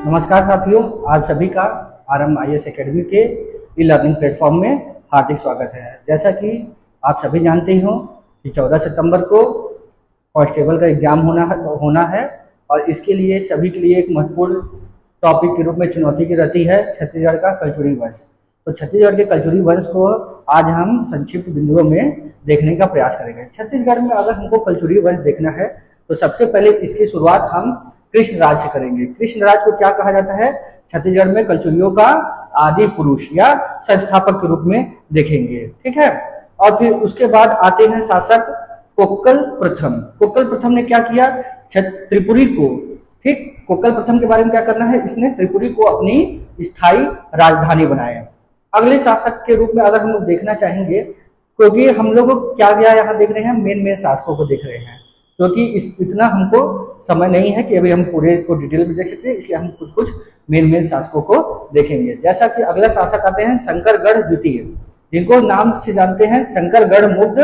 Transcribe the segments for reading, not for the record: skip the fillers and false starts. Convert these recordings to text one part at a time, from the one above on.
नमस्कार साथियों, आप सभी का आरंभ IAS एकेडमी के ई लर्निंग प्लेटफॉर्म में हार्दिक स्वागत है। जैसा कि आप सभी जानते हो कि 14 सितंबर को कांस्टेबल का एग्जाम होना है और इसके लिए सभी के लिए एक महत्वपूर्ण टॉपिक के रूप में चुनौती की रहती है छत्तीसगढ़ का कलचुरी वंश। तो छत्तीसगढ़ के कलचुरी वंश को आज हम संक्षिप्त बिंदुओं में देखने का प्रयास करेंगे। छत्तीसगढ़ में अगर हमको कलचुरी वंश देखना है तो सबसे पहले इसकी शुरुआत हम कृष्ण राज से करेंगे। कृष्ण राज को क्या कहा जाता है? छत्तीसगढ़ में कलचुरियों का आदि पुरुष या संस्थापक के रूप में देखेंगे, ठीक है। और फिर उसके बाद आते हैं शासक कोक्कल प्रथम। कोक्कल प्रथम ने क्या किया? त्रिपुरी को, ठीक, कोक्कल प्रथम के बारे में क्या करना है, इसने त्रिपुरी को अपनी स्थायी राजधानी बनाया। अगले शासक के रूप में अगर हम लोग देखना चाहेंगे, क्योंकि हम लोग क्या यहाँ देख रहे हैं, मेन शासकों को देख रहे हैं, क्योंकि इतना हमको समय नहीं है कि अभी हम पूरे को डिटेल में देख सकते हैं, इसलिए हम कुछ मेन शासकों को देखेंगे। जैसा कि अगला शासक आते हैं शंकरगढ़ द्वितीय, जिनको नाम से जानते हैं शंकरगढ़ मुग्ध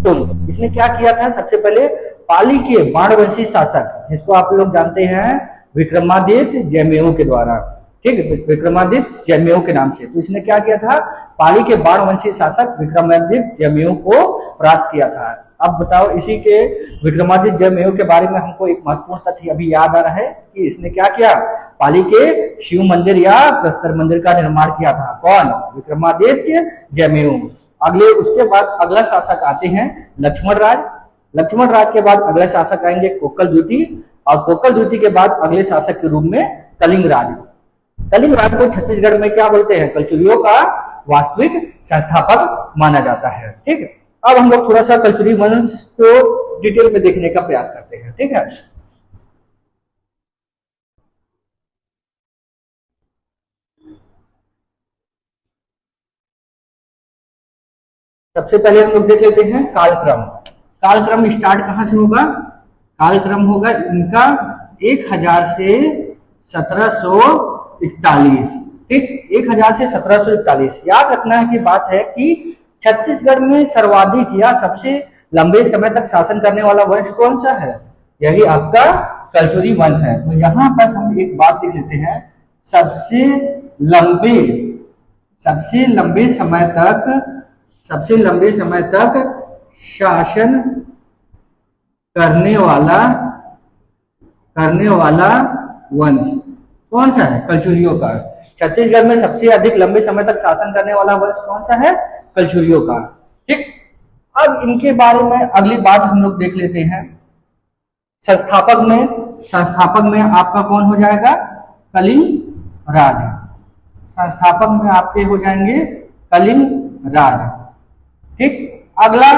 तुंग। इसने क्या किया था? सबसे पहले पाली के बाणवंशी शासक, जिसको आप लोग जानते हैं विक्रमादित्य जयमेव के द्वारा, ठीक, विक्रमादित्य जयमेव के नाम से। तो इसने क्या किया था? पाली के बाणवंशी शासक विक्रमादित्य जयमेव को परास्त किया था। अब बताओ, इसी के विक्रमादित्य जयमेव के बारे में हमको एक महत्वपूर्ण तथ्य अभी याद आ रहा है कि इसने क्या किया? पाली के शिव मंदिर या प्रस्तर मंदिर का निर्माण किया था। कौन? विक्रमादित्य जयमेव। उसके बाद अगला शासक आते हैं लक्ष्मण राज। लक्ष्मण राज के बाद अगला शासक आएंगे कोक्कल द्वितीय, और कोक्कल द्वितीय के बाद अगले शासक के रूप में कलिंग राज। कलिंग राज को छत्तीसगढ़ में क्या बोलते हैं? कलचुरियों का वास्तविक संस्थापक माना जाता है, ठीक। अब हम लोग थोड़ा सा कलचुरी वंश को डिटेल में देखने का प्रयास करते हैं, ठीक है। सबसे पहले हम लोग देख लेते हैं कालक्रम। कालक्रम स्टार्ट कहां से होगा? कालक्रम होगा इनका 1000 से 1741, ठीक, 1000 से 1741। याद रखना की बात है कि छत्तीसगढ़ में सर्वाधिक या सबसे लंबे समय तक शासन करने वाला वंश कौन सा है? यही आपका कलचुरी वंश है। तो यहाँ पर हम एक बात देख लेते हैं, सबसे लंबे समय तक शासन करने वाला वंश कौन सा है? कलचुरियों का। छत्तीसगढ़ में सबसे अधिक लंबे समय तक शासन करने वाला वंश कौन सा है? कलचुरियों का, ठीक। अब इनके बारे में अगली बात हम लोग देख लेते हैं। संस्थापक में आपका कौन हो जाएगा? कलिंग राज। संस्थापक में आपके हो जाएंगे कलिंग राज, ठीक। अगला,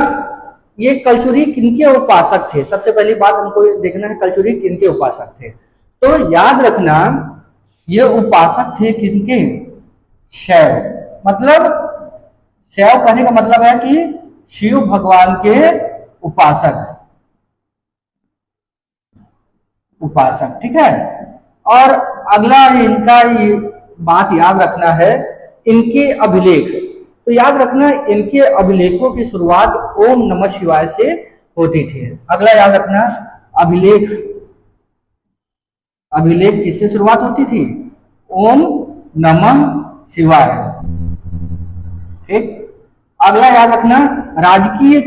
ये कलचुरी किनके उपासक थे? सबसे पहली बात हमको देखना है, कलचुरी किनके उपासक थे। तो याद रखना, ये उपासक थे किनके? शैव। मतलब शैव कहने का मतलब है कि शिव भगवान के उपासक, ठीक है। और अगला इनका ये बात याद रखना है, इनके अभिलेख। तो याद रखना, इनके अभिलेखों की शुरुआत ओम नमः शिवाय से होती थी। अगला याद रखना, अभिलेख किससे शुरुआत होती थी? ओम नमः शिवाय, ठीक। अगला याद रखना, राजकीय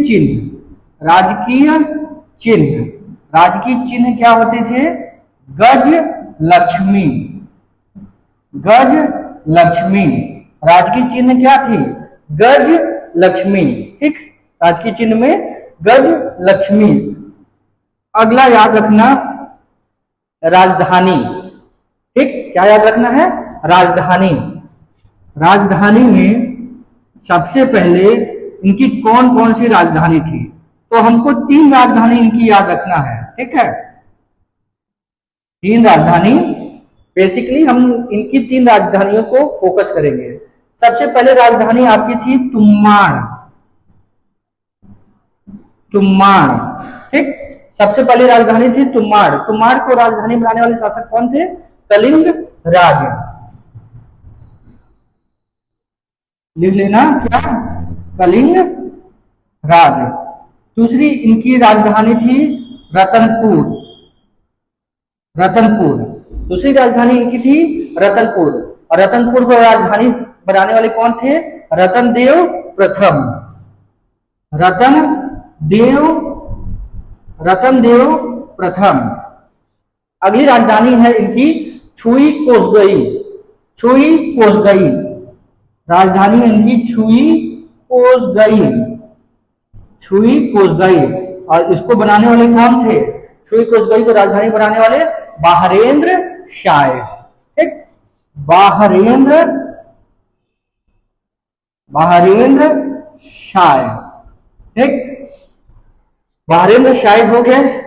चिन्ह क्या होते थे? गज लक्ष्मी। राजकीय चिन्ह क्या थी? गज लक्ष्मी, ठीक। राजकीय चिन्ह में गज लक्ष्मी। अगला याद रखना, राजधानी, ठीक। क्या याद रखना है? राजधानी में सबसे पहले इनकी कौन कौन सी राजधानी थी? तो हमको 3 राजधानी इनकी याद रखना है, ठीक है। 3 राजधानी, बेसिकली हम इनकी 3 राजधानियों को फोकस करेंगे। सबसे पहले राजधानी आपकी थी तुम्माड़, ठीक। सबसे पहली राजधानी थी तुम्माड़। तुम्माड़ को राजधानी बनाने वाले शासक कौन थे? कलिंग राज। लिख लेना, क्या? कलिंग राज। दूसरी इनकी राजधानी थी रतनपुर। दूसरी राजधानी इनकी थी रतनपुर, और रतनपुर को राजधानी बनाने वाले कौन थे? रतनदेव प्रथम। रतनदेव प्रथम। अगली राजधानी है इनकी छुई कोसगई। राजधानी इनकी छुई कोसगई। और इसको बनाने वाले कौन थे? छुई कोसगई को राजधानी बनाने वाले बहारेंद्र शाह। ठीक, बहारेंद्र शाह। ठीक, बहारेंद्र शाह हो गए।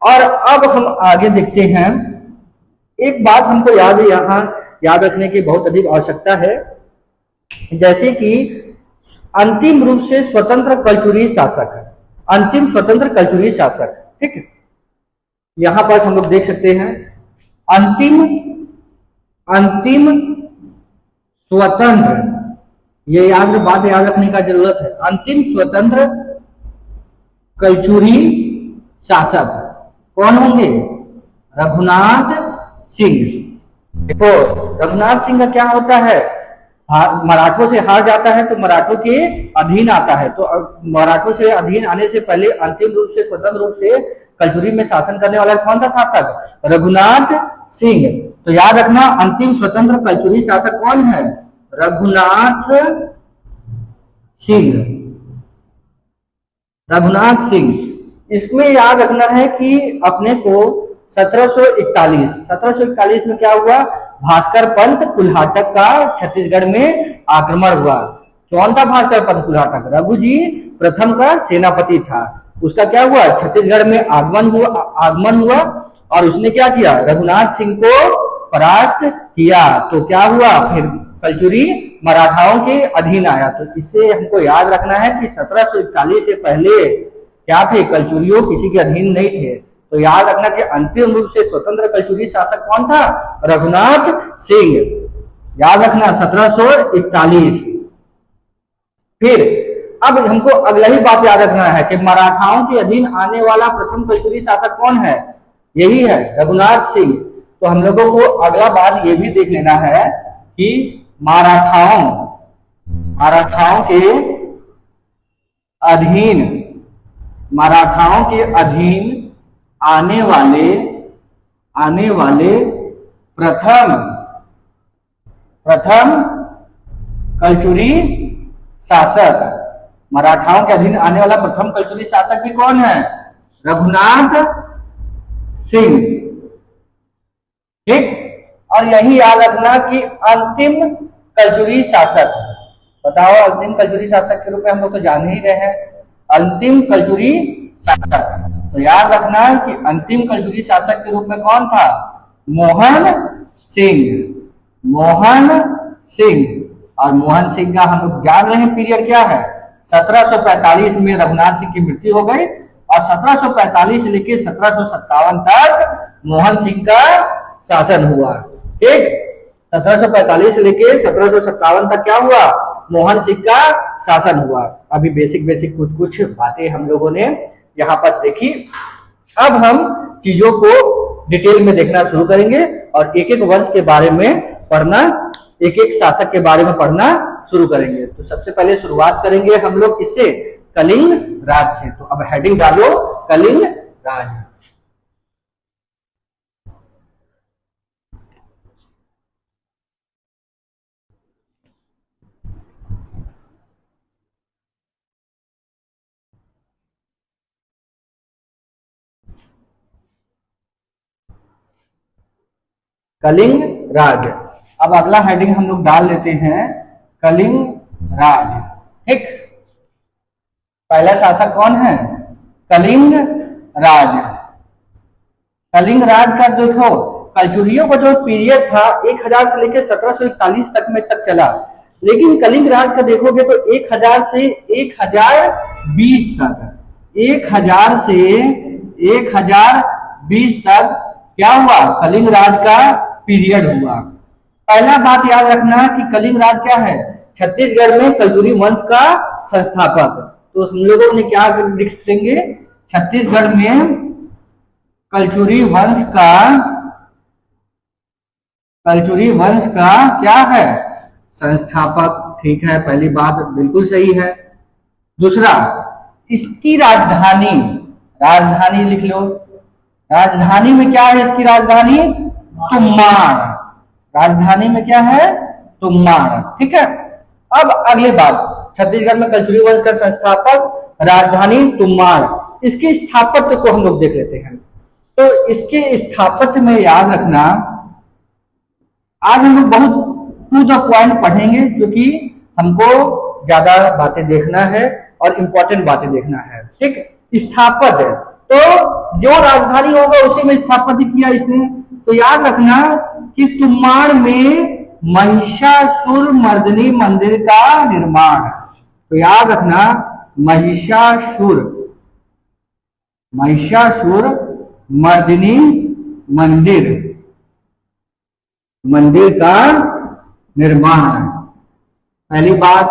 और अब हम आगे देखते हैं। एक बात हमको याद रखने की बहुत अधिक आवश्यकता है, जैसे कि अंतिम रूप से स्वतंत्र कलचुरी शासक। ठीक है, यहां पर हम लोग देख सकते हैं अंतिम स्वतंत्र, ये बात याद रखने का जरूरत है। अंतिम स्वतंत्र कलचुरी शासक कौन होंगे? रघुनाथ सिंह। देखो, रघुनाथ सिंह का क्या होता है? मराठों से हार जाता है तो मराठों के अधीन आता है। तो मराठों से अधीन आने से पहले अंतिम रूप से स्वतंत्र रूप से कलचुरी में शासन करने वाला कौन था शासक? रघुनाथ सिंह। तो याद रखना, अंतिम स्वतंत्र कलचुरी शासक कौन है? रघुनाथ सिंह। इसमें याद रखना है कि अपने को 1741 में क्या हुआ? भास्कर पंत कुल्हाटक का छत्तीसगढ़ में आक्रमण हुआ। कौन था भास्कर पंत कुल्हाटक? रघुजी प्रथम का सेनापति था। उसका क्या हुआ? छत्तीसगढ़ में आगमन हुआ और उसने क्या किया? रघुनाथ सिंह को परास्त किया। तो क्या हुआ? फिर कलचुरी मराठाओं के अधीन आया। तो इससे हमको याद रखना है कि 1741 से पहले क्या थे? कलचुरियों किसी के अधीन नहीं थे। तो याद रखना कि अंतिम रूप से स्वतंत्र कलचुरी शासक कौन था? रघुनाथ सिंह। याद रखना 1741। फिर अब हमको अगला ही बात याद रखना है कि मराठाओं के अधीन आने वाला प्रथम कलचुरी शासक कौन है? यही है रघुनाथ सिंह। तो हम लोगों को अगला बात ये भी देख लेना है कि मराठाओं के अधीन आने वाले प्रथम कलचुरी शासक, मराठाओं के अधीन आने वाला प्रथम कलचुरी शासक भी कौन है? रघुनाथ सिंह। ठीक, और यही याद रखना कि अंतिम कलचुरी शासक, बताओ अंतिम कलचुरी शासक के रूप में हम लोग तो जान ही रहे हैं, अंतिम कलचुरी शासक। तो याद रखना कि अंतिम कलचुरी शासक के रूप में कौन था? मोहन सिंह। और मोहन सिंह का हम लोग जान रहे हैं पीरियड क्या है? 1745 में रघुनाथ सिंह की मृत्यु हो गई और 1745 से लेकर 1757 तक मोहन सिंह का शासन हुआ। ठीक, 1745 से लेकर 1757 तक क्या हुआ? मोहन सिंह का शासन हुआ। अभी बेसिक कुछ बातें हम लोगों ने यहाँ पर देखी। अब हम चीजों को डिटेल में देखना शुरू करेंगे और एक एक वंश के बारे में पढ़ना, एक एक शासक के बारे में पढ़ना शुरू करेंगे। तो सबसे पहले शुरुआत करेंगे हम लोग किससे? कलिंग राज से। तो अब हेडिंग डालो कलिंग राज। कलिंग राज। अब अगला हेडिंग हम लोग डाल लेते हैं कलिंग राज। ठीक, पहला शासक कौन है? कलिंग राज। कलिंग राज का देखो, कलचुरियों का जो पीरियड था 1000 से लेकर 1741 तक में तक चला, लेकिन कलिंग राज का देखोगे तो 1000 से 1020 तक, 1000 से 1020 तक क्या हुआ? कलिंग राज का पीरियड हुआ। पहला बात याद रखना कि कलिंग राज क्या है? छत्तीसगढ़ में कलचुरी वंश का संस्थापक। तो हम लोगों ने क्या लिख देंगे? छत्तीसगढ़ में कलचुरी वंश का कलचुरी वंश का क्या है? संस्थापक। ठीक है, पहली बात बिल्कुल सही है। दूसरा, इसकी राजधानी, राजधानी लिख लो। राजधानी में क्या है इसकी राजधानी? तुम्माड़। राजधानी में क्या है? तुम्माड़। ठीक है। अब अगली बात, छत्तीसगढ़ में कलचुरी वंश का संस्थापक, राजधानी तुम्माड़। इसके स्थापत्य को हम लोग देख लेते हैं। तो इसके स्थापत्य में याद रखना, आज हम लोग बहुत टू द पॉइंट पढ़ेंगे क्योंकि हमको ज्यादा बातें देखना है और इंपॉर्टेंट बातें देखना है। ठीक, स्थापत्य तो जो राजधानी होगा उसी में स्थापत्य किया इसने। तो याद रखना कि तुम्माड़ में महिषासुर मर्दिनी मंदिर का निर्माण। तो याद रखना महिषासुर मर्दिनी मंदिर का निर्माण, पहली बात।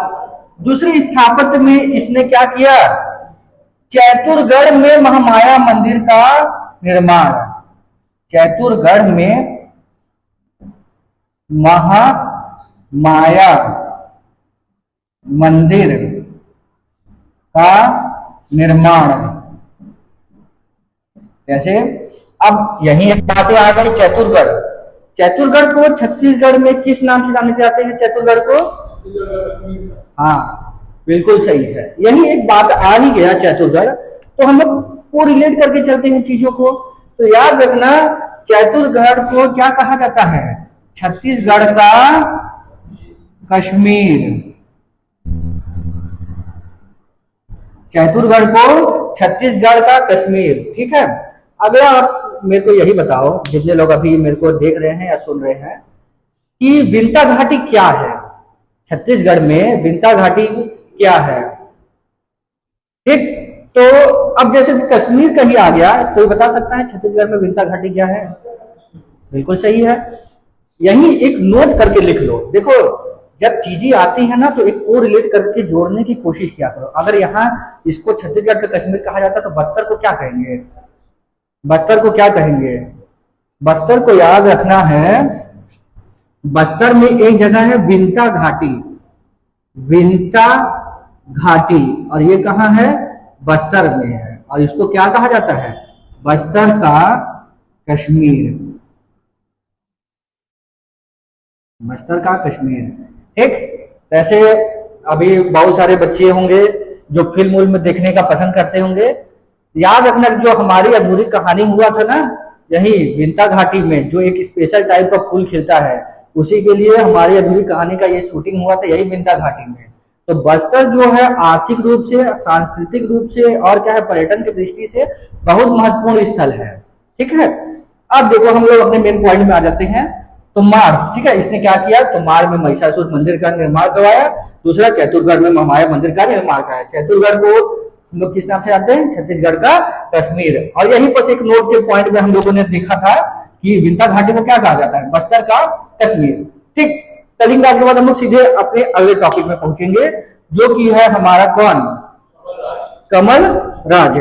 दूसरी, स्थापत्य में इसने क्या किया? चैतुरगढ़ में महामाया मंदिर का निर्माण। चैतुरगढ़ में महामाया मंदिर का निर्माण। जैसे अब यही एक बातें आ गई। चैतुरगढ़ को छत्तीसगढ़ में किस नाम से जाने जाते हैं? चैतुरगढ़ को, हाँ बिल्कुल सही है। यही एक बात आ ही गया चैतुरगढ़, तो हम लोग को रिलेट करके चलते हैं चीजों को। तो याद रखना चैतुरगढ़ को क्या कहा जाता है? छत्तीसगढ़ का कश्मीर। चैतुरगढ़ को छत्तीसगढ़ का कश्मीर। ठीक है। अगला आप मेरे को यही बताओ, जितने लोग अभी मेरे को देख रहे हैं या सुन रहे हैं, कि विंता घाटी क्या है? छत्तीसगढ़ में विंता घाटी क्या है? ठीक, तो अब जैसे कश्मीर कहीं आ गया, कोई बता सकता है छत्तीसगढ़ में विंता घाटी क्या है? बिल्कुल सही है। यही एक नोट करके लिख लो। देखो, जब चीजें आती है ना तो एक को रिलेट करके जोड़ने की कोशिश किया करो। अगर यहाँ इसको छत्तीसगढ़ का कश्मीर कहा जाता तो बस्तर को क्या कहेंगे? बस्तर को क्या कहेंगे? बस्तर को याद रखना है, बस्तर में एक जगह है विंता घाटी। विंता घाटी, और ये कहाँ है? बस्तर में है। और इसको क्या कहा जाता है? बस्तर का कश्मीर। बस्तर का कश्मीर। ठीक, जैसे अभी बहुत सारे बच्चे होंगे जो फिल्म में देखने का पसंद करते होंगे। याद रखना जो हमारी अधूरी कहानी हुआ था ना, यही विंता घाटी में जो एक स्पेशल टाइप का फूल खिलता है, उसी के लिए हमारी अधूरी कहानी का ये शूटिंग हुआ था, यही विंता घाटी में। तो बस्तर जो है आर्थिक रूप से, सांस्कृतिक रूप से और क्या है, पर्यटन की दृष्टि से बहुत महत्वपूर्ण स्थल है। ठीक है। अब देखो हम लोग अपने मेन पॉइंट में आ जाते हैं। तुम्माड़, ठीक है, इसने क्या किया? तुम्माड़ में महिषासुर मंदिर का निर्माण करवाया। दूसरा, चैतुरगढ़ में महामाया मंदिर का निर्माण कराया। चैतुरगढ़ को हम लोग किस नाम से जानते हैं? छत्तीसगढ़ का कश्मीर। और यहीं पर एक नोट के पॉइंट में हम लोगों ने देखा था कि विंता घाटी को क्या कहा जाता है? बस्तर का कश्मीर। ठीक, कलिंग राज के बाद हम लोग सीधे अपने अगले टॉपिक में पहुंचेंगे, जो कि है हमारा कौन? कमल राज।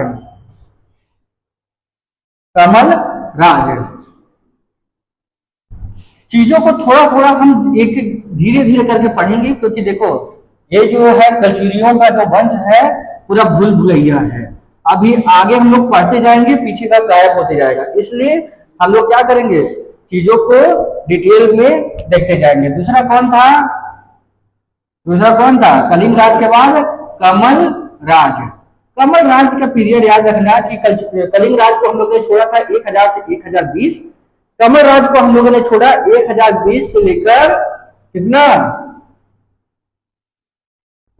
कमल राज। चीजों को थोड़ा थोड़ा हम एक धीरे धीरे करके पढ़ेंगे, क्योंकि देखो ये जो है कलचुरियों का जो वंश है पूरा भूल भुलैया है। अभी आगे हम लोग पढ़ते जाएंगे, पीछे का गायब होते जाएगा, इसलिए हम लोग क्या करेंगे? चीजों को डिटेल में देखते जाएंगे। दूसरा कौन था? कलिंग राज के बाद कमल राज। कमल राज का पीरियड याद रखना कि कलिंग राज को हम लोग ने छोड़ा था 1000 से 1020। कमल राज को हम लोगों ने छोड़ा 1020 से लेकर कितना?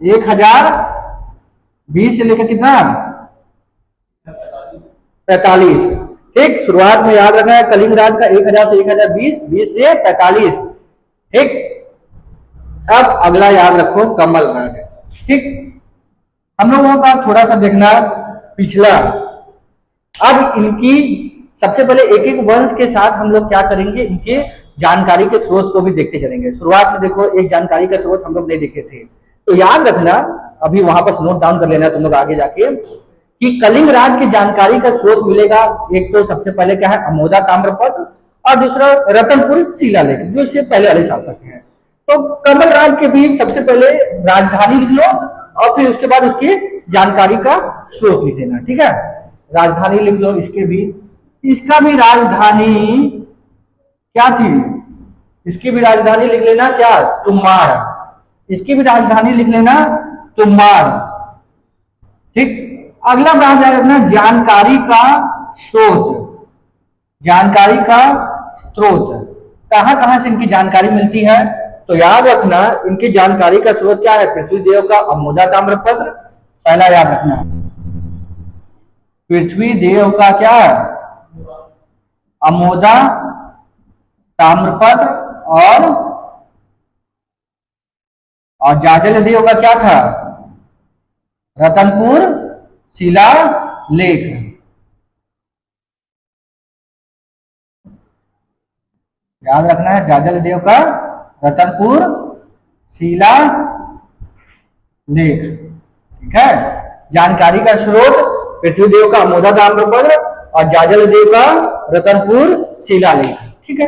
1020 से लेकर कितना? 45। ठीक, शुरुआत में याद रखना है कलिंग राज का 1000 से 1020, 20 से 45। ठीक, अब अगला याद रखो कमल राज। ठीक, हम लोगों का थोड़ा सा देखना पिछला। अब इनकी सबसे पहले एक एक वंश के साथ हम लोग क्या करेंगे? इनके जानकारी के स्रोत को भी देखते चलेंगे। शुरुआत में देखो एक जानकारी का स्रोत हम लोग नहीं देखे थे, तो याद रखना, अभी वहां पर नोट डाउन कर लेना तुम लोग आगे जाके, कि कलिंग राज की जानकारी का स्रोत मिलेगा। एक तो सबसे पहले क्या है? अमोदा ताम्रपत्र, और दूसरा रतनपुर शिलालेख जो इससे पहले वाले शासक हैं। तो कमल राज के भी सबसे पहले राजधानी लिख लो और फिर उसके बाद उसकी जानकारी का स्रोत लिख लेना, ठीक है। राजधानी लिख लो इसके भी, इसका भी राजधानी क्या थी, इसकी भी राजधानी लिख लेना क्या, तुम्बाड़। इसकी भी राजधानी लिख लेना तुम्बाड़, ठीक। अगला बात है अपना जानकारी का स्रोत। जानकारी का स्रोत कहां कहां से इनकी जानकारी मिलती है, तो याद रखना इनकी जानकारी का स्रोत क्या है, पृथ्वीदेव का अमोदा ताम्रपत्र, पहला याद रखना। पृथ्वीदेव का क्या है, अमोदा ताम्रपत्र, और जाजल देव का क्या था, रतनपुर शिलालेख। याद रखना है जाजल देव का रतनपुर शिलालेख, ठीक है। जानकारी का स्रोत पृथ्वीदेव का अमोदा ताम्रपत्र और जाजल देव का रतनपुर शिलालेख, ठीक है।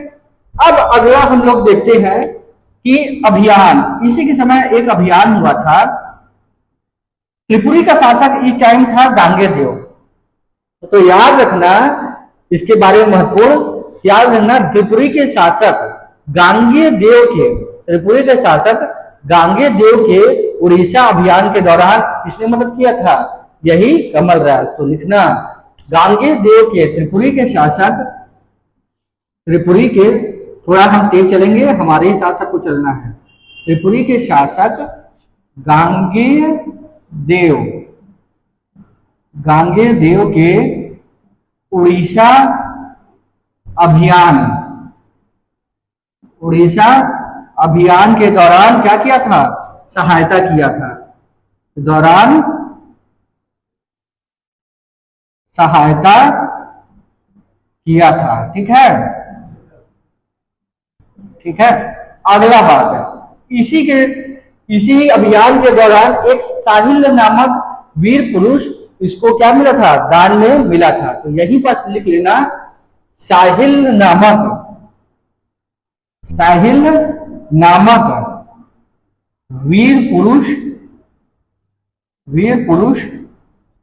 अब अगला हम लोग देखते हैं कि अभियान, इसी के समय एक अभियान हुआ था। त्रिपुरी का शासक इस टाइम था गांगे देव, तो याद रखना इसके बारे में महत्वपूर्ण, याद रखना त्रिपुरी के शासक गांगे देव के, त्रिपुरी के शासक गांगे देव के उड़ीसा अभियान के दौरान किसने मदद किया था, यही कमल राज। तो लिखना गांगे देव के, त्रिपुरी के शासक, त्रिपुरी के, थोड़ा हम तेज चलेंगे हमारे हिसाब से आपको चलना है। त्रिपुरी के शासक गांगे देव, गांगे देव के उड़ीसा अभियान, उड़ीसा अभियान के दौरान क्या किया था, सहायता किया था, दौरान सहायता किया था, ठीक है, ठीक है। अगला बात है इसी अभियान के दौरान एक साहिल नामक वीर पुरुष, इसको क्या मिला था, दान में मिला था। तो यही बस लिख लेना साहिल नामक वीर पुरुष,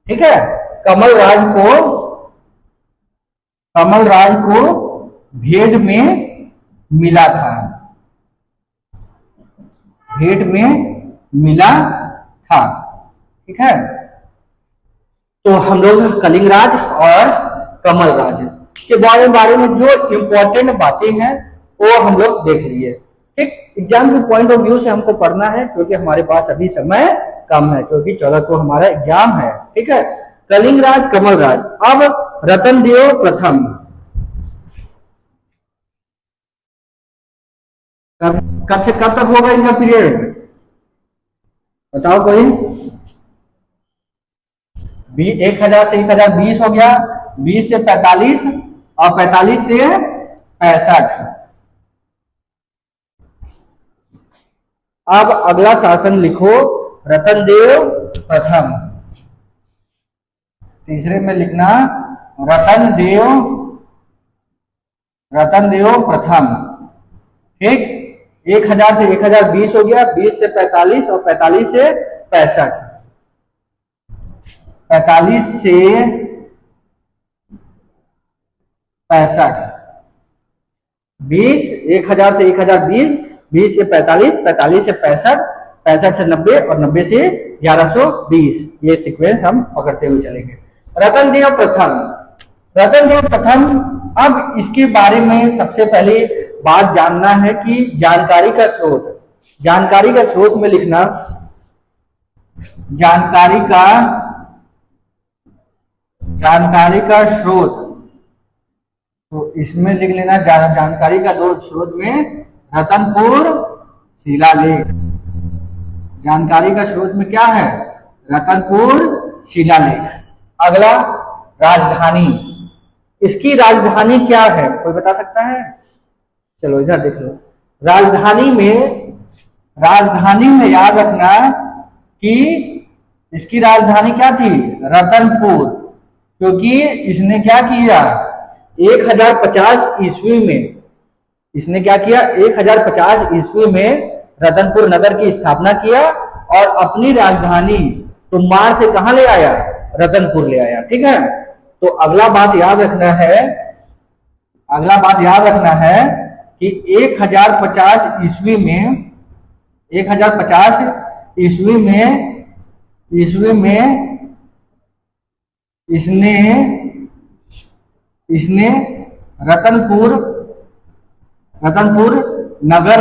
ठीक है, कमल राज को भेंट में मिला था, भेंट में मिला था, ठीक है। तो हम लोग कलिंग राज और कमल राज के बारे में जो इंपॉर्टेंट बातें हैं वो हम लोग देख लिए, ठीक। एग्जाम के पॉइंट ऑफ व्यू से हमको पढ़ना है क्योंकि हमारे पास अभी समय कम है, क्योंकि 14 को हमारा एग्जाम है, ठीक है। कलिंग राज, कमल राज। अब रतन देव प्रथम कब से कब तक होगा इनका पीरियड, बताओ कोई। 1000 से 1020 हो गया, 20 से 45 और 45 से 65। अब अगला शासन लिखो रतन देव प्रथम, तीसरे में लिखना रतन देव प्रथम, ठीक। 1000 से 1020 हो गया, 20 से 45 और 45 से 65, 45 से 65, 20, 1000 से 1020, 20 से 45, 45 से 65, 65 से 90 और 90 से 1120, ये सीक्वेंस हम पकड़ते हुए चलेंगे। रतन देव प्रथम। अब इसके बारे में सबसे पहले बात जानना है कि जानकारी का स्रोत में लिखना जानकारी का स्रोत, तो इसमें लिख लेना जानकारी का दो स्रोत में रतनपुर शिलालेख। जानकारी का स्रोत में क्या है, रतनपुर शिलालेख। अगला राजधानी, इसकी राजधानी क्या है, कोई बता सकता है, चलो इधर देख लो। राजधानी में याद रखना कि इसकी राजधानी क्या थी, रतनपुर, क्योंकि इसने क्या किया, 1050 ईस्वी में इसने क्या किया, 1050 ईस्वी में रतनपुर नगर की स्थापना किया और अपनी राजधानी तुमार से कहां ले आया, रतनपुर ले आया। ठीक है, तो अगला बात याद रखना है कि 1050 ईस्वी में 1050 ईस्वी में इसने रतनपुर नगर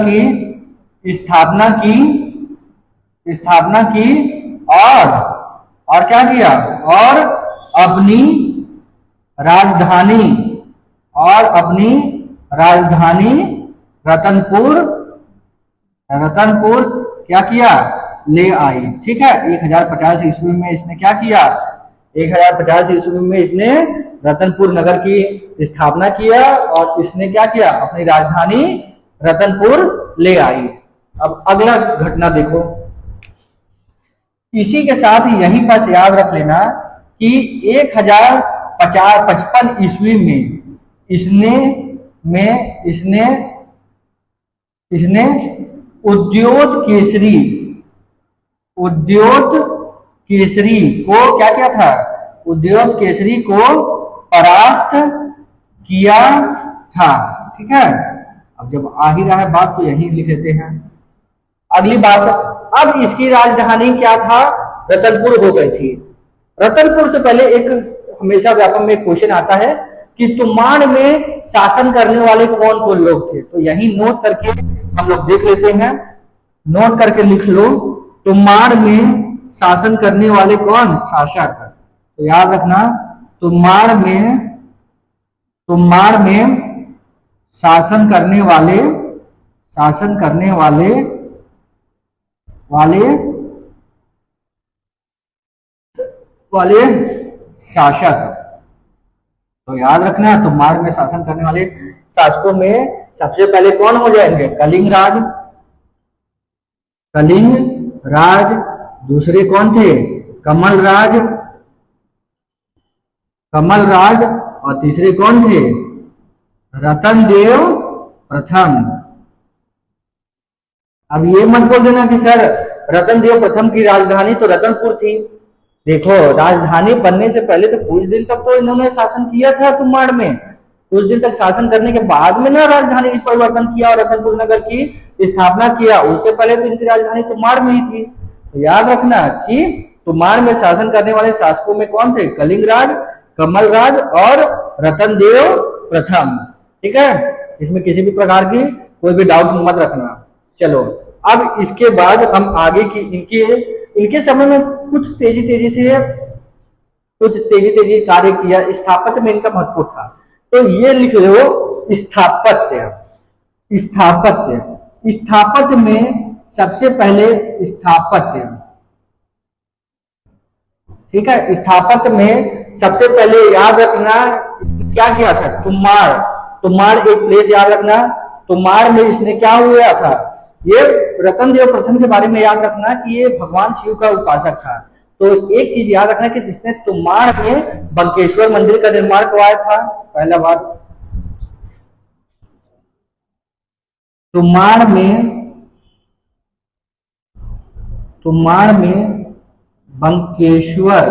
की स्थापना की और क्या किया, और अपनी राजधानी रतनपुर क्या किया, ले आई। ठीक है, 1050 ईस्वी में इसने क्या किया, 1050 ईस्वी में इसने रतनपुर नगर की स्थापना किया और इसने क्या किया, अपनी राजधानी रतनपुर ले आई। अब अगला घटना देखो, इसी के साथ ही यहीं पर याद रख लेना कि 1055 ईस्वी में इसने उद्योत केसरी को क्या किया था, उद्योत केसरी को परास्त किया था। ठीक है, अब जब आ ही रहा है बात तो यही लिख लेते हैं। अगली बात, अब इसकी राजधानी क्या था, रतनपुर हो गई थी। रतनपुर से पहले एक हमेशा व्यापक में क्वेश्चन आता है कि तुमाड़ में शासन करने वाले कौन कौन लोग थे, तो यही नोट करके हम लोग देख लेते हैं। नोट करके लिख लो, तुमाड़ में शासन करने वाले कौन, शासक। तो याद रखना, तुमाड़ में शासन करने वाले शासक। तो याद रखना, तुमाड़ में शासन करने वाले शासकों में सबसे पहले कौन हो जाएंगे, कलिंग राज। दूसरे कौन थे, कमल राज। और तीसरे कौन थे, रतनदेव प्रथम। अब ये मत बोल देना कि सर रतनदेव प्रथम की राजधानी तो रतनपुर थी। देखो, राजधानी बनने से पहले तो कुछ दिन तक तो इन्होंने शासन किया था तुमाड़ में, कुछ दिन तक शासन करने के बाद में ना राजधानी परिवर्तन किया और रतनपुर नगर की स्थापना किया। उससे पहले तो इनकी राजधानी तुमाड़ में ही थी। तो याद रखना कि तुमाड़ में शासन करने वाले शासकों में कौन थे, कलिंग राज, कमल राज और रतनदेव प्रथम। ठीक है, इसमें किसी भी प्रकार की कोई भी डाउट मत रखना। चलो, अब इसके बाद हम आगे की इनके समय में कुछ तेजी तेजी कार्य किया। स्थापत्य में इनका महत्व था, तो ये लिख लो, स्थापत्य में सबसे पहले ठीक है, स्थापत्य में सबसे पहले याद रखना क्या किया था, तुमाड़ एक प्लेस याद रखना। तुमाड़ में इसने क्या हुआ था, ये रतनदेव प्रथम के बारे में याद रखना कि ये भगवान शिव का उपासक था। तो एक चीज याद रखना कि इसने तुमाड़ में बंकेश्वर मंदिर का निर्माण करवाया था। पहला बात, तुमाड़ में बंकेश्वर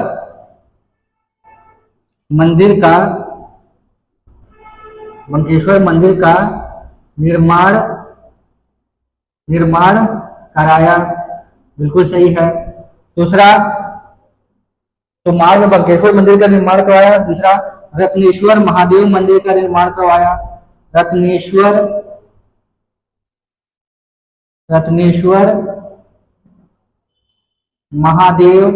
मंदिर का निर्माण कराया, बिल्कुल सही है। दूसरा, तुमाड़ में बंकेश्वर मंदिर का निर्माण करवाया। दूसरा, रत्नेश्वर महादेव मंदिर का निर्माण करवाया। रत्नेश्वर महादेव,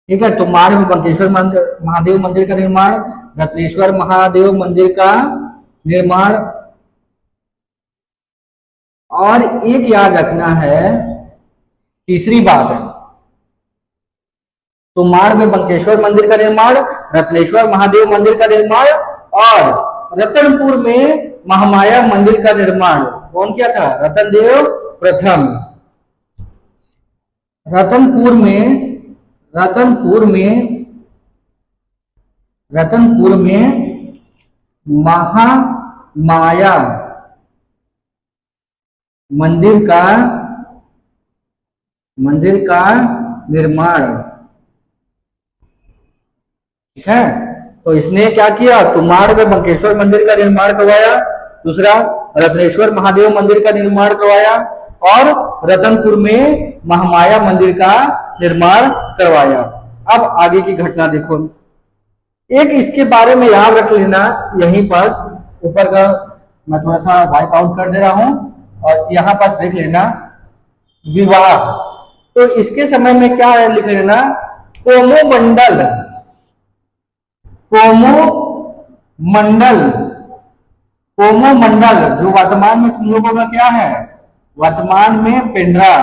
ठीक है। तुमाड़ में बंकेश्वर महादेव मंदिर का निर्माण, रत्नेश्वर महादेव मंदिर का निर्माण। और एक याद रखना है, तीसरी बात है, तुमाड़ में बंकेश्वर मंदिर का निर्माण, रत्नेश्वर महादेव मंदिर का निर्माण और रतनपुर में महामाया मंदिर का निर्माण कौन किया था, रतनदेव प्रथम। रतनपुर में रतनपुर में महामाया मंदिर का निर्माण, ठीक है। तो इसने क्या किया, तुमाड़ में बंकेश्वर मंदिर का निर्माण करवाया, दूसरा रत्नेश्वर महादेव मंदिर का निर्माण करवाया और रतनपुर में महामाया मंदिर का निर्माण करवाया। अब आगे की घटना देखो, एक इसके बारे में याद रख लेना, यहीं पास ऊपर का मैं थोड़ा सा वाइप आउट कर दे रहा हूं और यहां पास देख लेना विवाह। तो इसके समय में क्या है लिख लेना, कोमोमंडल, कोमोमंडल, कोमोमंडल जो वर्तमान में तुम लोगों का क्या है, वर्तमान में पेंड्रा,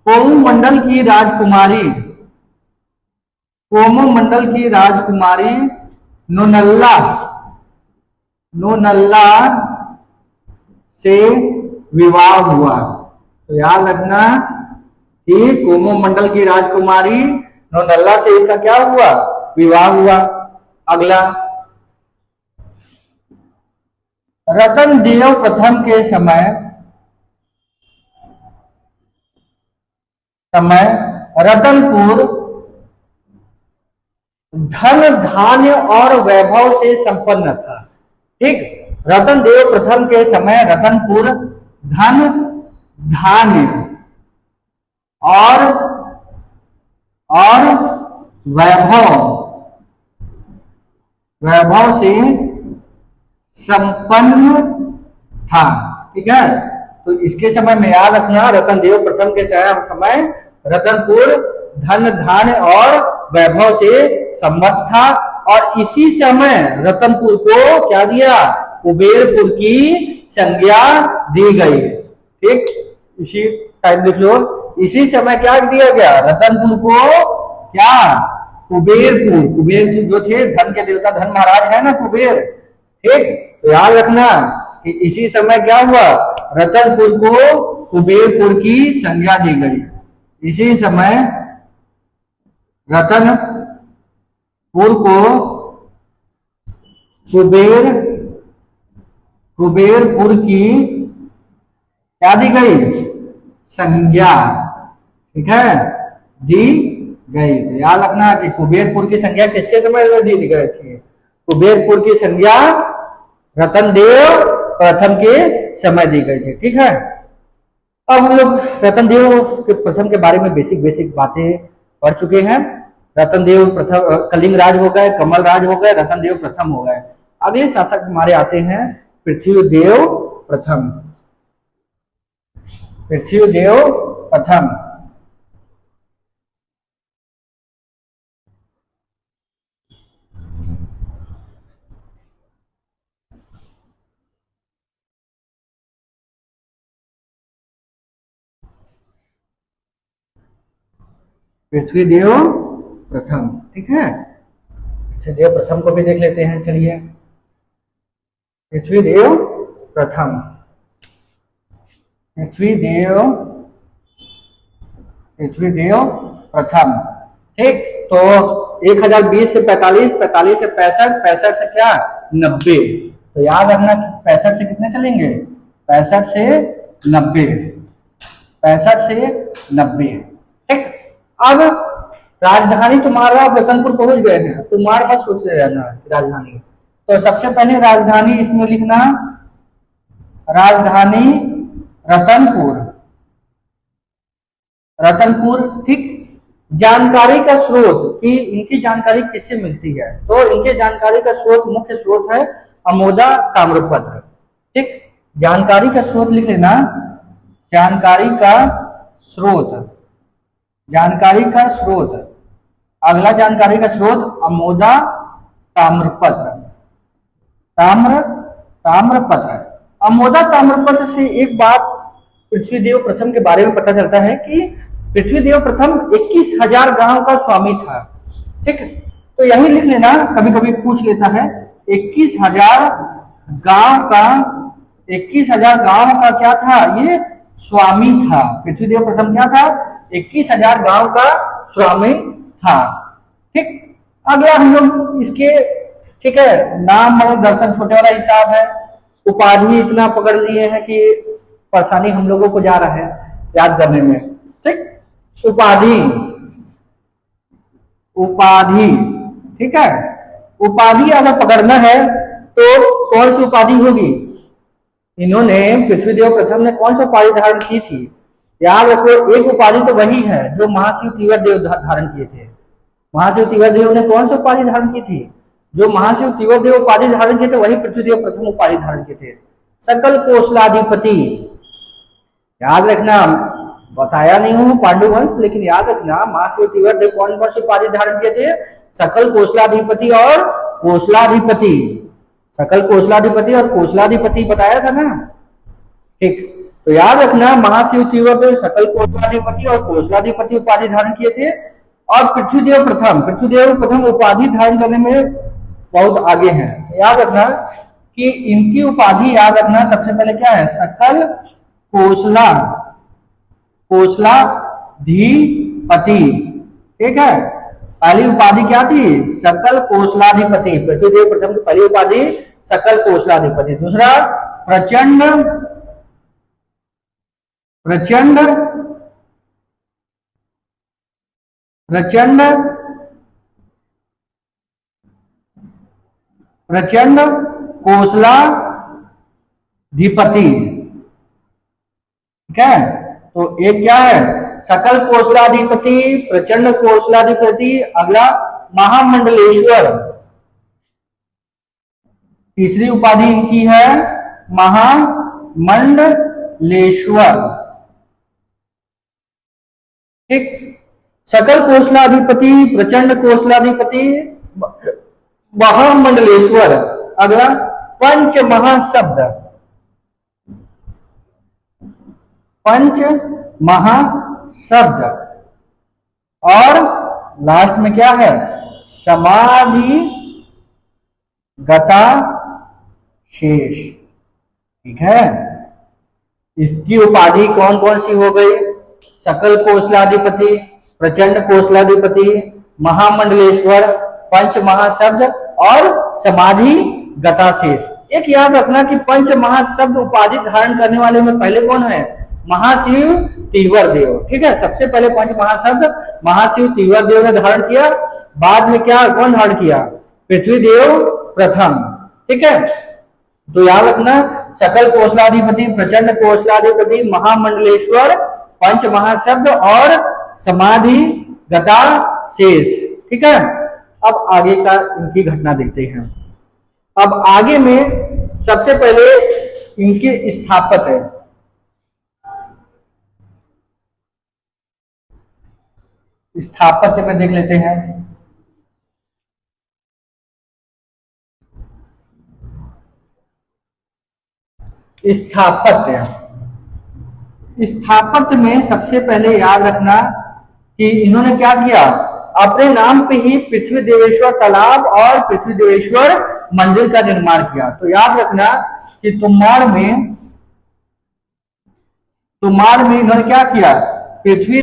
कोमोमंडल की राजकुमारी, कोमोमंडल की राजकुमारी नोनल्ला, नोनल्ला से विवाह हुआ। तो याद रखना कि कोमोमंडल की राजकुमारी नोनल्ला से इसका क्या हुआ, विवाह हुआ। अगला, रतन देव प्रथम के समय रतनपुर धन धान्य और वैभव से संपन्न था, ठीक। रतन देव प्रथम के समय रतनपुर धन धान्य और वैभव से संपन्न था, ठीक है। तो इसके समय में याद रखना, रतन देव प्रथम के समय रतनपुर धन धान्य और वैभव से संपन्न था और इसी समय रतनपुर को क्या दिया, कुबेरपुर की संज्ञा दी गई, ठीक। इसी टाइप लिख लो, इसी समय क्या दिया गया, रतनपुर को क्या, कुबेरपुर, कुबेर जो थे धन के देवता, धन महाराज है ना कुबेर, ठीक। तो याद रखना कि इसी समय क्या हुआ, रतनपुर को कुबेरपुर की संज्ञा दी गई। इसी समय रतनपुर को कुबेरपुर की क्या दी गई, संज्ञा, ठीक है, दी गई। तो याद रखना कि कुबेरपुर की संज्ञा किसके समय में दी गई थी, कुबेरपुर की संज्ञा रतनदेव प्रथम के समय दी गई थी, ठीक है। अब हम लोग रतनदेव के प्रथम के बारे में बेसिक बातें पढ़ चुके हैं। रतनदेव प्रथम, कलिंग राज हो गए, कमल राज हो गए, रतनदेव प्रथम हो गए। अगले शासक हमारे आते हैं पृथ्वीदेव प्रथम, पृथ्वीदेव प्रथम। पृथ्वीदेव प्रथम, ठीक है। पृथ्वीदेव प्रथम को भी देख लेते हैं, चलिए। पृथ्वीदेव प्रथम, पृथ्वीदेव प्रथम, ठीक। तो 1020 से 45, 45 से 65, 65 से क्या 90। तो याद रखना 65 से कितने चलेंगे, 65 से 90, 65 से 90, ठीक। अब राजधानी तुम्हारा रतनपुर पहुंच गए हैं, तुम्हारे पास सोच रहना राजधानी। तो सबसे पहले राजधानी इसमें लिखना, राजधानी रतनपुर, रतनपुर, ठीक। जानकारी का स्रोत कि इनकी जानकारी किससे मिलती है, तो इनके जानकारी का स्रोत, मुख्य स्रोत है अमोदा ताम्रपत्र, ठीक। जानकारी का स्रोत लिख लेना, जानकारी का स्रोत, जानकारी का स्रोत। अगला जानकारी का स्रोत अमोदा ताम्रपत्र, ताम्रपत्र। अमोदा ताम्रपत्र से एक बात पृथ्वीदेव प्रथम के बारे में पता चलता है कि पृथ्वीदेव प्रथम 21,000 गांव का स्वामी था, ठीक। तो यही लिख लेना, कभी कभी पूछ लेता है 21,000 गांव का, 21,000 गांव का क्या था, ये स्वामी था। पृथ्वीदेव प्रथम क्या था, 21,000 गांव का स्वामी था। ठीक, अगला हम लोग इसके, ठीक है, नाम मतलब दर्शन छोटे वाला हिसाब है। उपाधि इतना पकड़ लिए हैं कि परेशानी हम लोगों को जा रहा है याद करने में। ठीक, उपाधि, उपाधि, ठीक है, उपाधि अगर पकड़ना है तो कौन सी उपाधि होगी? इन्होंने पृथ्वीदेव प्रथम ने कौन सी उपाधि धारण की थी? याद रखो, एक उपाधि तो वही है जो महाशिव तीवर देव धारण किए थे। महाशिव तीवर देव ने कौन सी उपाधि धारण की थी? जो महाशिव तीवर देव उपाधि धारण किए थे वही पृथ्वीदेव प्रथम उपाधि धारण किए थे, सकल कोसलाधिपति। याद रखना, बताया नहीं हूं पांडुवंश, लेकिन याद रखना महाशिव तीवर देव कौन कौन सी उपाधि धारण किए थे? सकल कोसलाधिपति और कोसलाधिपति। सकल कोसलाधिपति और कोसलाधिपति बताया था ना। ठीक, तो याद रखना महाशिव तीवर देव सकल कोसलाधिपति और कोसलाधिपति उपाधि धारण किए थे। और पृथ्वीदेव प्रथम उपाधि धारण करने में बहुत आगे हैं। याद रखना कि इनकी उपाधि, याद रखना सबसे पहले क्या है? सकल कोसलाधिपति। ठीक है, पहली उपाधि क्या थी? सकल कोसलाधिपति। पृथ्वीदेव प्रथम की पहली उपाधि सकल कोसलाधिपति। दूसरा प्रचंड, प्रचंड, प्रचंड, प्रचंड कोसलाधिपति। ठीक है, तो एक क्या है? सकल कोसलाधिपति, प्रचंड कोसलाधिपति। अगला महामंडलेश्वर, तीसरी उपाधि इनकी है महामंडलेश्वर। ठीक, सकल कोसलाधिपति, प्रचंड कोसलाधिपति, महामंडलेश्वर। अगला पंच महाशब्द, पंच महाशब्द। और लास्ट में क्या है? समाधि गता शेष। ठीक है, इसकी उपाधि कौन कौन सी हो गई? सकल कोसलाधिपति, प्रचंड कोसलाधिपति, महामंडलेश्वर, पंच महाशब्द और समाधि गता शेष। एक याद रखना कि पंच महाशब्द उपाधि धारण करने वाले में पहले कौन है? महाशिव तीवर देव। ठीक है, सबसे पहले पंच महाशब्द महाशिव तीवर देव ने धारण किया। बाद में क्या, कौन धारण किया? पृथ्वीदेव प्रथम। ठीक है, तो याद रखना सकल कोसलाधिपति, प्रचंड कोसलाधिपति, महामंडलेश्वर, पंच महाशब्द और समाधि गता शेष। ठीक है, अब आगे का इनकी घटना देखते हैं। अब आगे में सबसे पहले इनके स्थापक है। स्थापत्य में देख लेते हैं। स्थापत्य, स्थापत्य में सबसे पहले याद रखना कि इन्होंने क्या किया? अपने नाम पे ही पृथ्वी देवेश्वर तालाब और पृथ्वी देवेश्वर मंदिर का निर्माण किया। तो याद रखना कि तुम्हाड़ में इन्होंने क्या किया? पृथ्वी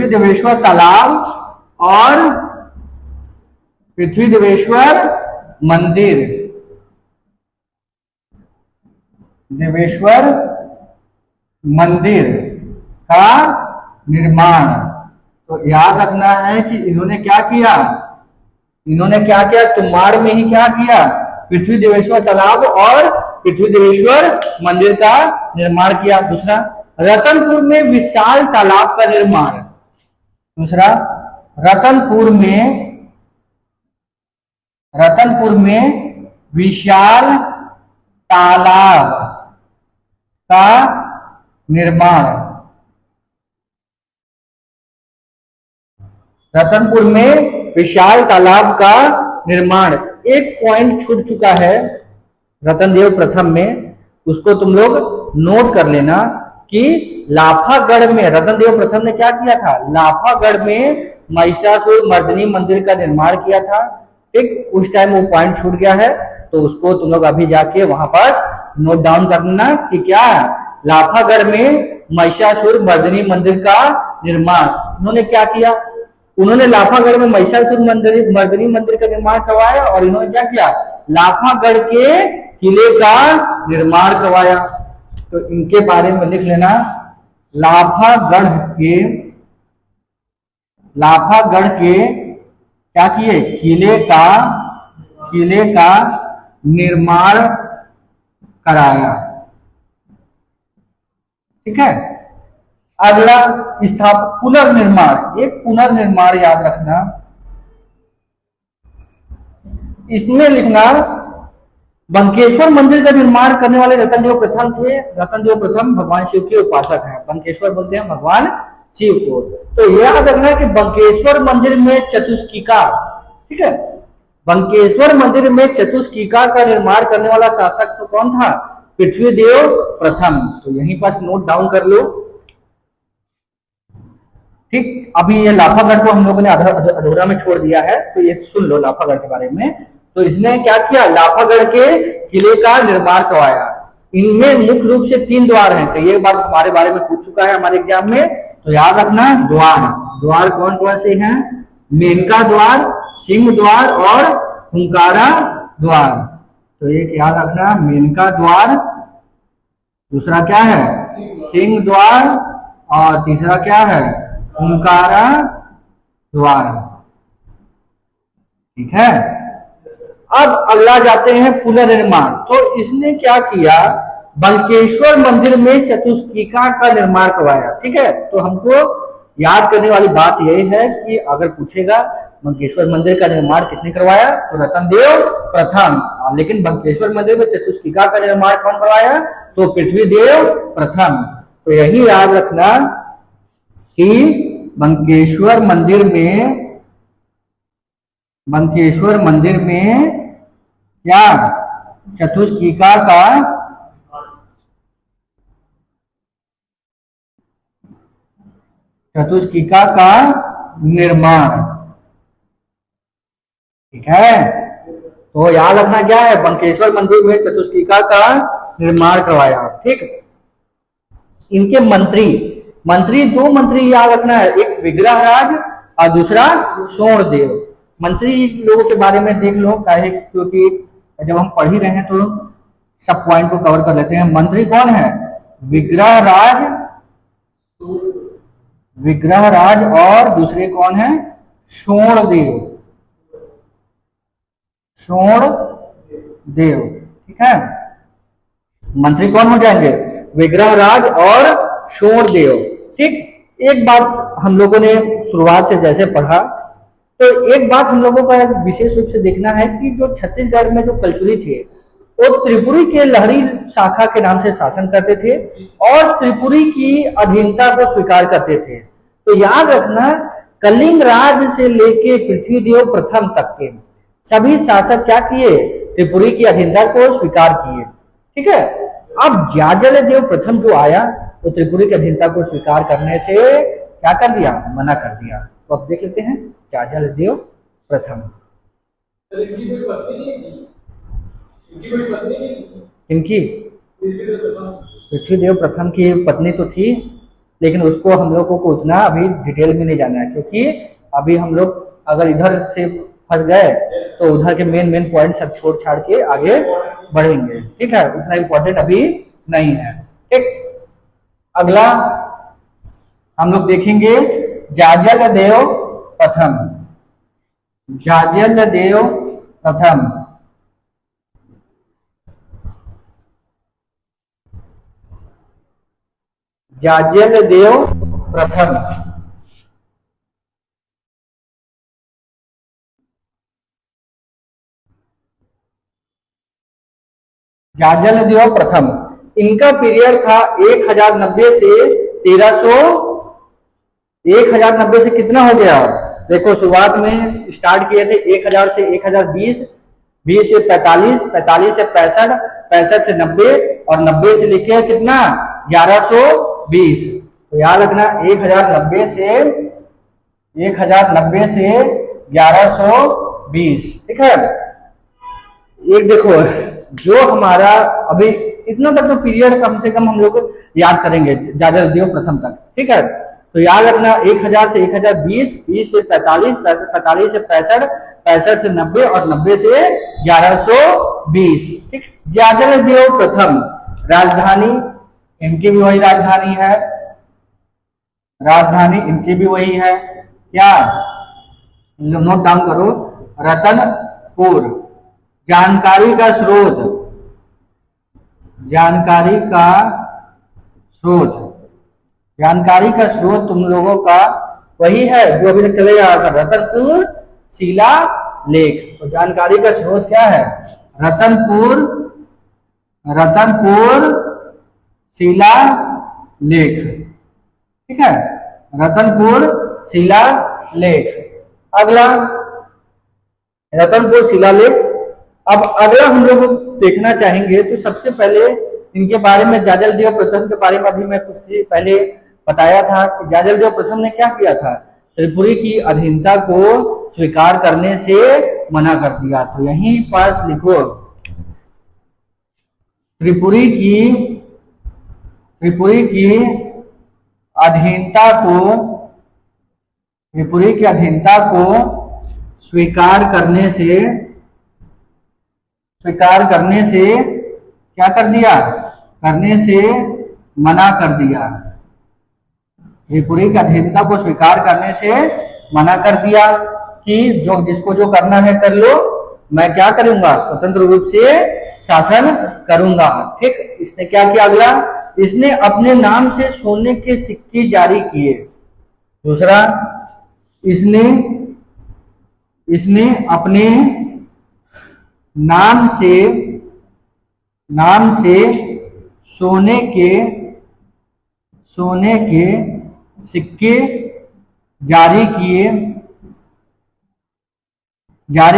देवेश्वर तालाब और पृथ्वी देवेश्वर मंदिर, देवेश्वर मंदिर का निर्माण। तो याद रखना है कि इन्होंने क्या किया? तुम्हाड़ में ही क्या किया? पृथ्वी देवेश्वर तालाब और पृथ्वी देवेश्वर मंदिर का निर्माण किया। दूसरा रतनपुर में विशाल तालाब का निर्माण। दूसरा रतनपुर में विशाल तालाब का निर्माण। रतनपुर में विशाल तालाब का निर्माण। एक पॉइंट छूट चुका है रतनदेव प्रथम में, उसको तुम लोग नोट कर लेना कि लाफागढ़ में रतनदेव प्रथम ने क्या किया था? लाफागढ़ में महिषासुर मर्दिनी मंदिर का निर्माण किया था। ठीक, उस टाइम वो पॉइंट छूट गया है, तो उसको तुम लोग अभी जाके वहां पर नोट डाउन करना कि क्या लाफागढ़ में महिषासुर मर्दिनी मंदिर का निर्माण। उन्होंने क्या किया, उन्होंने लाफागढ़ में महिषासुर मर्दिनी मंदिर का निर्माण करवाया और इन्होंने क्या किया, लाफागढ़ के किले का निर्माण करवाया। तो इनके बारे में लिख लेना, लाफागढ़ के क्या किए, किले का निर्माण कराया। ठीक है। अगला पुनर्निर्माण, एक पुनर्निर्माण याद रखना, इसमें लिखना बंकेश्वर मंदिर का निर्माण करने वाले रतनदेव प्रथम थे। रतनदेव प्रथम भगवान शिव के उपासक हैं। बंकेश्वर बोलते हैं भगवान शिव को। तो याद रखना कि बंकेश्वर मंदिर में चतुष्कीका, ठीक है, बंकेश्वर मंदिर में चतुष्कीका का निर्माण करने वाला शासक तो कौन था, पृथ्वीदेव प्रथम। तो यहीं पास नोट डाउन कर लो। ठीक, अभी ये लाफागढ़ को हम लोगों ने अधूरा में छोड़ दिया है, तो ये सुन लो लाफागढ़ के बारे में। तो इसने क्या किया, लाफागढ़ के किले का निर्माण करवाया। इनमें मुख्य रूप से 3 द्वार हैं। तो ये बात हमारे बारे में पूछ चुका है हमारे एग्जाम में, तो याद रखना द्वार कौन कौन से हैं, मेनका द्वार, सिंह द्वार और हुंकारा द्वार। तो एक याद रखना, मेनका द्वार, दूसरा क्या है, सिंह द्वार, और तीसरा क्या है, हुंकारा द्वार। ठीक है। अब अगला जाते हैं पुनर्निर्माण। तो इसने क्या किया, बंकेश्वर मंदिर में चतुष्कीका का निर्माण करवाया। ठीक है। तो हमको याद करने वाली बात यही है कि अगर पूछेगा बंकेश्वर मंदिर का निर्माण किसने करवाया, तो रतनदेव प्रथम। लेकिन बंकेश्वर मंदिर में चतुष्कीका का निर्माण कौन करवाया, तो पृथ्वीदेव प्रथम। तो यही याद रखना कि बंकेश्वर मंदिर में क्या, चतुष्कीका का निर्माण। ठीक है। तो याद रखना क्या है, बंकेश्वर मंदिर में चतुष्कीका का निर्माण करवाया। ठीक। इनके मंत्री 2 मंत्री याद रखना है, एक विग्रहराज और दूसरा सोणदेव। मंत्री लोगों के बारे में देख लो, काहे, क्योंकि जब हम पढ़ ही रहे हैं तो सब पॉइंट को कवर कर लेते हैं। मंत्री कौन है, विग्रहराज और दूसरे कौन है, सोणदेव। ठीक है। मंत्री कौन हो जाएंगे, विग्रहराज और सोणदेव। ठीक। एक बात हम लोगों ने शुरुआत से जैसे पढ़ा, तो एक बात हम लोगों का विशेष रूप से देखना है कि जो छत्तीसगढ़ में जो कलचुरी थे, वो त्रिपुरी के लहरी शाखा के नाम से शासन करते थे और त्रिपुरी की अधीनता को स्वीकार करते थे। तो याद रखना, कलिंग राज से लेके पृथ्वीदेव प्रथम तक के सभी शासक क्या किए, त्रिपुरी की अधीनता को स्वीकार किए। ठीक है। अब जाजल देव प्रथम जो आया, वो त्रिपुरी की अधीनता को स्वीकार करने से क्या कर दिया, मना कर दिया। तो अब देख लेते हैं जाजल देव प्रथम। इनकी पृथ्वीदेव प्रथम की पत्नी तो थी, लेकिन उसको हम लोगों को उतना अभी डिटेल में नहीं जाना है, क्योंकि अभी हम लोग अगर इधर से फंस गए तो उधर के मेन पॉइंट सब छोड़ छाड़ के आगे बढ़ेंगे। ठीक है। उतना इंपॉर्टेंट अभी नहीं है। ठीक। अगला हम लोग देखेंगे जाजल देव प्रथम। जाजल देव प्रथम जाजल देव प्रथम जाजल देव प्रथम, इनका पीरियड था 1090 से 1300। 1090 से कितना हो गया, देखो शुरुआत में स्टार्ट किए थे 1000 से 1020, 20 से 45, 45 से 65, 65 से 90 और 90 से लेके कितना 1120। तो याद रखना 1090 से 1120। ठीक है। एक देखो जो हमारा अभी इतना तक तो पीरियड कम से कम हम लोग याद करेंगे जाजलदेव प्रथम तक, ठीक है। तो याद रखना 1000 से 1020, 20 से 45, 45 से 65, 65 से 90 और 90 से 1120, ठीक। जाजलदेव प्रथम राजधानी, इनकी भी वही राजधानी है, राजधानी इनकी भी वही है, क्या, नोट डाउन करो, रतनपुर। जानकारी का स्रोत, जानकारी का स्रोत, जानकारी का स्रोत तुम लोगों का वही है जो अभी तक चले जा रहा था, रतनपुर शिला लेख। तो जानकारी का स्रोत क्या है, रतनपुर, रतनपुर शिला लेख, ठीक है, रतनपुर शिला लेख। अगला रतनपुर शिलालेख। अब अगला हम लोग देखना चाहेंगे तो सबसे पहले इनके बारे में, जाजलदेव प्रथम के बारे में अभी मैं कुछ पहले बताया था कि जाजलदेव प्रथम ने क्या किया था, त्रिपुरी की अधीनता को स्वीकार करने से मना कर दिया। तो यहीं पास लिखो, त्रिपुरी की अधीनता को, त्रिपुरी की अधीनता को स्वीकार करने से क्या कर दिया, करने से मना कर दिया। त्रिपुरी की अधीनता को स्वीकार करने से मना कर दिया कि जो जिसको जो करना है कर लो, मैं क्या करूंगा, स्वतंत्र रूप से शासन करूंगा, ठीक। इसने क्या किया, अगला इसने अपने नाम से सोने के सिक्के जारी किए। दूसरा, इसने अपने नाम से सोने के सिक्के जारी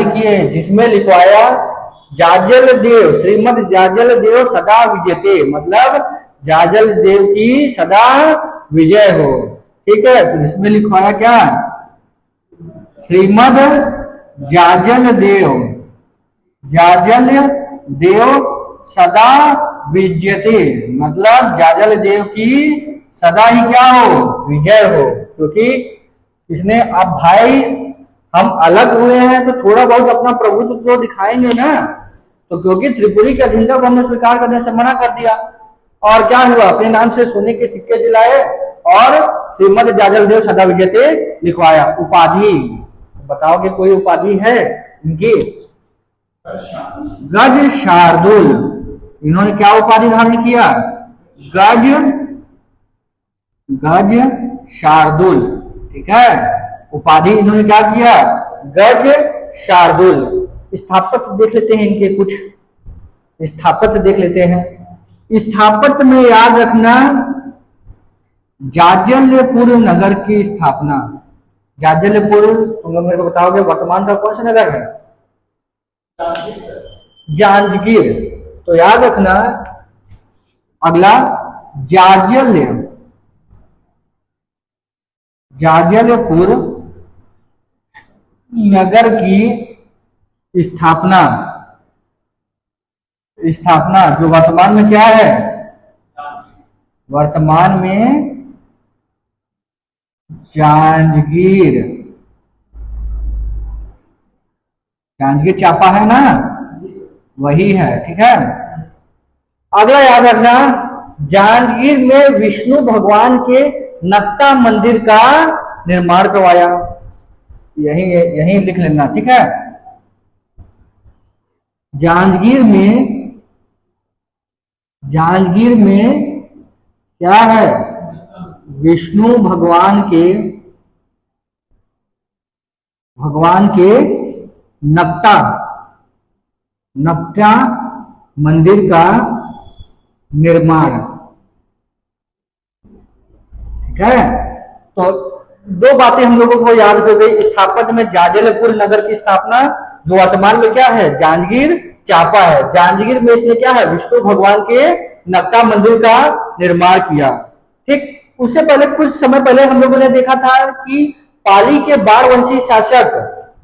किए जिसमें लिखवाया जाजलदेव, श्रीमद जाजलदेव सदा विजयते, मतलब जाजलदेव की सदा विजय हो, ठीक है। तो इसमें लिखवाया क्या, श्रीमद जाजलदेव, जाजलदेव सदा विजयते, मतलब जाजलदेव की सदा ही क्या हो, विजय हो। क्योंकि इसने, अब भाई हम अलग हुए हैं तो थोड़ा बहुत अपना प्रभुत्व तो दिखाएंगे ना, तो क्योंकि त्रिपुरी की अधीनता को हमने स्वीकार करने से मना कर दिया, और क्या हुआ, अपने नाम से सोने के सिक्के जलाए और श्रीमद जाजलदेव सदा विजयते लिखवाया। उपाधि बताओगे, कोई उपाधि है इनकी, गज शार्दुल, इन्होंने क्या उपाधि धारण किया, गज शार्दुल, ठीक है, उपाधि इन्होंने क्या किया, गज शार्दुल। स्थापत्य देख लेते हैं, इनके कुछ स्थापत्य देख लेते हैं। स्थापत्य में याद रखना, जाजलपुर नगर की स्थापना। जाजलपुर तुम लोग मेरे को बताओगे वर्तमान का कौन सा नगर है, जांजगीर। तो याद रखना, अगला जाजलपुर नगर की स्थापना जो वर्तमान में क्या है, वर्तमान में जांजगीर चांपा है ना, वही है, ठीक है। अगला याद रखना, जांजगीर में विष्णु भगवान के नक्ता मंदिर का निर्माण करवाया, यही लिख लेना, ठीक है। जांजगीर में क्या है, विष्णु भगवान के नक्ता मंदिर का निर्माण, ठीक है। तो दो बातें हम लोगों को याद हो गई। स्थापत्य में जाजलपुर नगर की स्थापना जो वर्तमान में क्या है, जांजगीर चांपा है। जांजगीर में इसने क्या है, विष्णु भगवान के नक्ता मंदिर का निर्माण किया, ठीक। उससे पहले, कुछ समय पहले हम लोगों ने देखा था कि पाली के बाणवंशी शासक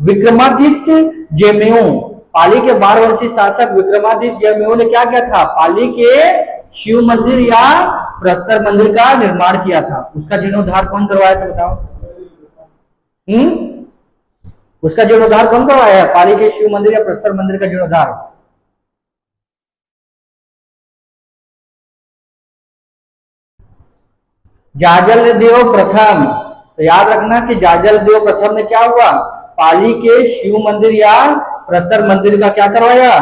विक्रमादित्य जयमेऊ पाली के 12 वर्षीय शासक विक्रमादित्य जयमेव ने क्या किया था, पाली के शिव मंदिर या प्रस्तर मंदिर का निर्माण किया था। उसका जीर्णोद्धार कौन करवाया था बताओ? उसका जीर्णोद्धार कौन करवाया है, पाली के शिव मंदिर या प्रस्तर मंदिर का जीर्णोद्धार? जाजल देव प्रथम। तो याद रखना कि जाजल देव प्रथम ने क्या हुआ, पाली के शिव मंदिर या प्रस्तर मंदिर का क्या करवाया,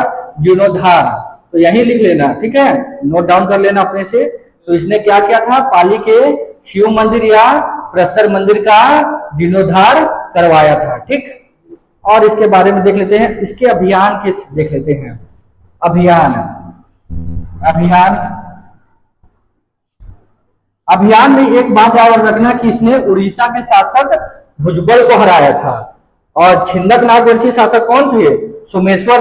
जीर्णोद्धार। तो यही लिख लेना, ठीक है, नोट डाउन कर लेना अपने से। तो इसने क्या किया था, पाली के शिव मंदिर या प्रस्तर मंदिर का जीर्णोद्धार करवाया था। ठीक, और इसके बारे में देख लेते हैं, इसके अभियान किस देख लेते हैं। अभियान अभियान में एक बात याद रखना कि इसने उड़ीसा के शासक भुजबल को हराया था। और छिंदक नागवंशी शासक कौन थे, सोमेश्वर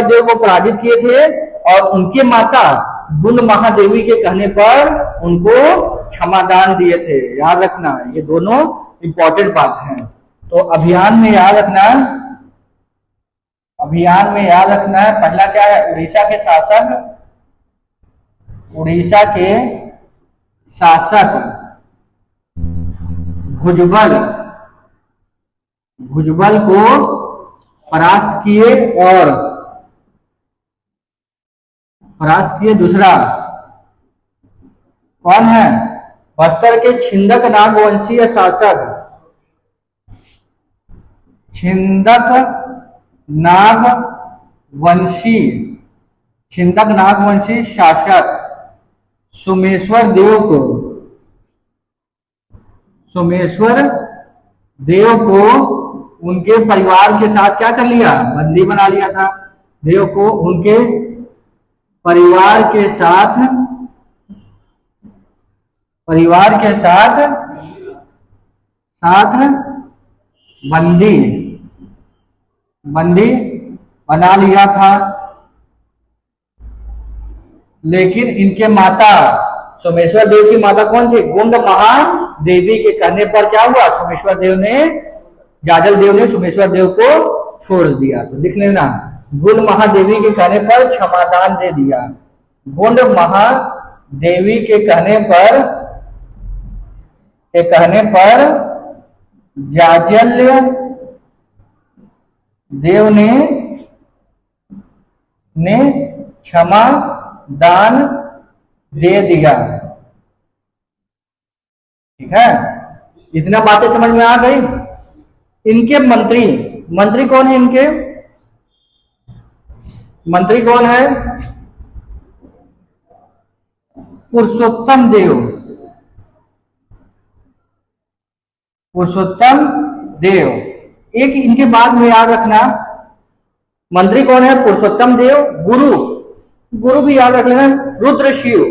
देव को पराजित किए थे। और उनके माता गुण महादेवी के कहने पर उनको क्षमादान दिए थे। याद रखना, ये दोनों इंपॉर्टेंट बात हैं। तो अभियान में याद रखना है, पहला क्या है, उड़ीसा के शासक भुजबल को परास्त किए। दूसरा कौन है, बस्तर के छिंदक नागवंशीय शासक, छिंदक नागवंशी शासक सोमेश्वर देव को उनके परिवार के साथ क्या कर लिया, बंदी बना लिया था। देव को उनके परिवार के साथ बंदी बना लिया था। लेकिन इनके माता सोमेश्वर देव की माता कौन थी, गुंड महादेवी के कहने पर क्या हुआ, जाजल देव ने सोमेश्वर देव को छोड़ दिया। तो लिख लेना, गुंड महादेवी के कहने पर क्षमादान दे दिया। गुंड महादेवी के कहने पर जाजल देव ने क्षमा दान दे दिया। ठीक है, इतना बातें समझ में आ गई। इनके मंत्री कौन है, इनके मंत्री कौन है, पुरुषोत्तम देव। एक इनके बाद में याद रखना, मंत्री कौन है, पुरुषोत्तम देव। गुरु भी याद रख लेना, रुद्र शिव।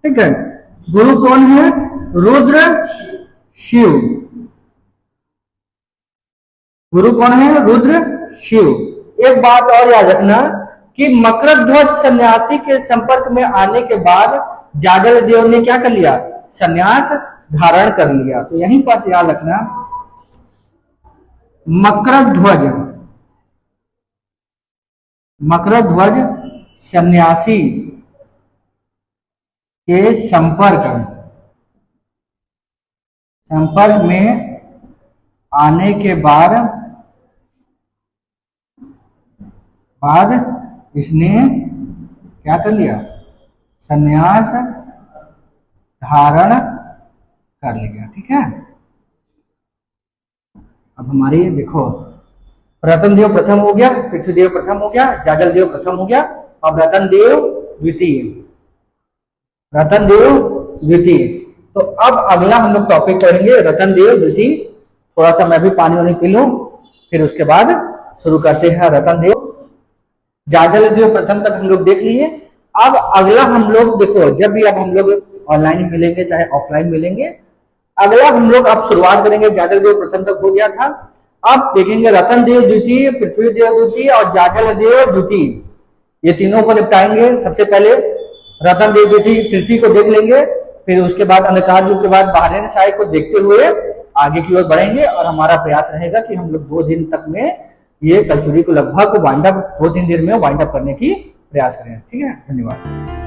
ठीक है, गुरु कौन है, रुद्र शिव। गुरु कौन है, रुद्र शिव। एक बात और याद रखना कि मकरध्वज सन्यासी के संपर्क में आने के बाद जाजल देव ने क्या कर लिया, सन्यास धारण कर लिया। तो यहीं पर याद रखना, मकरध्वज सन्यासी के संपर्क में आने के बाद इसने क्या कर लिया, सन्यास धारण कर लिया। ठीक है, अब हमारी देखो, रतन देव प्रथम हो गया, पृथ्वीदेव प्रथम हो गया, जाजल देव प्रथम हो गया। अब रतन देव द्वितीय। तो अब अगला हम लोग टॉपिक करेंगे रतन देव द्वितीय। थोड़ा सा मैं भी पानी पी लूं, फिर उसके बाद शुरू करते हैं। रतन देव, जाजल देव प्रथम तक हम लोग देख लिए। अब अगला हम लोग देखो, जब भी अब हम लोग ऑनलाइन मिलेंगे चाहे ऑफलाइन मिलेंगे, अगला हम लोग अब शुरुआत करेंगे। जाजल देव प्रथम तक हो गया था, अब देखेंगे रतन देव द्वितीय, पृथ्वी देव द्वितीय और जाजल देव द्वितीय। ये तीनों को निपटाएंगे। सबसे पहले रतन देव द्वितीय तृतीय को देख लेंगे, फिर उसके बाद अंधकार युग के बाद बहारेन शाही को देखते हुए आगे की ओर बढ़ेंगे। और हमारा प्रयास रहेगा कि हम लोग 2 दिन तक में ये कलचुरी को लगभग वाइंड अप 2-3 दिन में वाइंड अप करने की प्रयास करें। ठीक है, धन्यवाद।